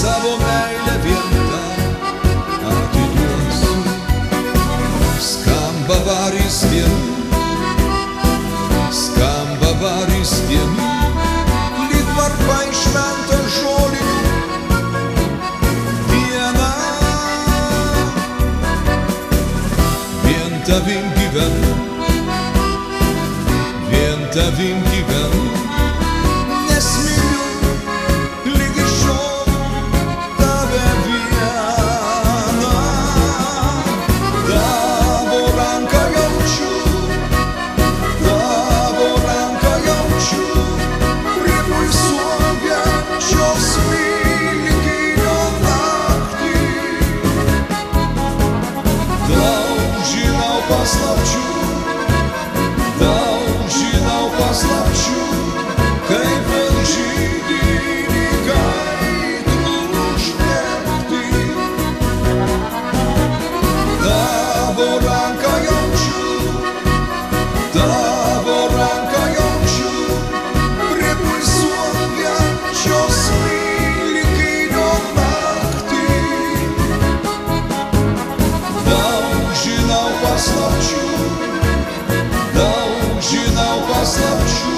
savo meilę vien tau atiduosiu. Skamba varis vienu, skamba varis vienu, lyg varpai švento žolinių. Viena, vien tavim gyvenu, vien tavim gyvenu, nes myliu lygi šiol tave vieną. Tavo ranką jaučiu, tavo ranką jaučiu, prie pulsuojančios Velykinio naktį. Daug žinau paslapčių, daug žinau paslapčių, kaip vėl žydinį kaitrų uždegti. Tavo ranką jaučiu, tavo ranką jaučiu, prie pulsuojančios Velykinio naktį. Daug žinau paslapčių, daug žinau paslapčių,